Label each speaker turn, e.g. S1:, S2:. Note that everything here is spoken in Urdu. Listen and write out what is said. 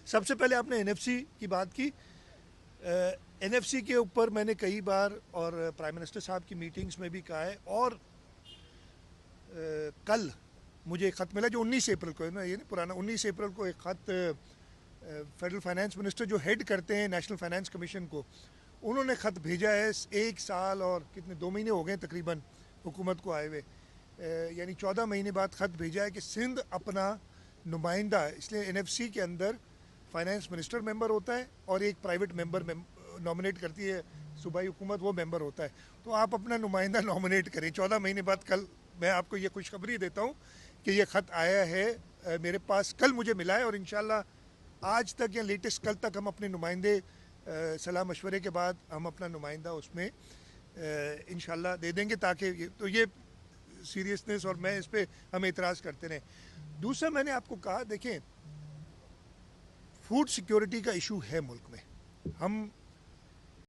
S1: سب سے پہلے آپ نے NFC کی بات کی. NFC کے اوپر میں نے کئی بار اور پرائم منسٹر صاحب کی میٹنگز میں بھی کہا ہے, اور کل مجھے ایک خط ملا جو 19 اپریل کو ہے نا, یہ نہیں پرانا, 19 اپریل کو ایک خط فیڈرل فائنانس منسٹر جو ہیڈ کرتے ہیں نیشنل فائنانس کمیشن کو, انہوں نے خط بھیجا ہے. 1 سال اور کتنے 2 مہینے ہو گئے تقریباً حکومت کو آئے ہوئے, یعنی 14 مہینے بعد خط بھیجا ہے کہ سندھ اپنا نمائندہ, اس لیے NFC کے اندر فائنانس منسٹر ممبر ہوتا ہے اور ایک پرائیویٹ ممبر نامنیٹ کرتی ہے صوبائی حکومت, وہ ممبر ہوتا ہے. تو آپ اپنا نمائندہ نامنیٹ کریں 14 مہینے بعد. کل میں آپ کو یہ خوشخبری دیتا ہوں کہ یہ خط آیا ہے میرے پاس, کل مجھے ملا ہے, اور انشاءاللہ آج تک یا لیٹسٹ کل تک ہم اپنے نمائندے صلاح مشورے کے بعد ہم اپنا نمائندہ اس میں انشاءاللہ دے دیں گے, تاکہ تو یہ سیریسنس, اور میں اس پہ ہم اعتراض کرتے رہیں. دوسرا میں نے آپ کو کہا, دیکھیں فوڈ سیکیورٹی کا ایشو ہے ملک میں, ہم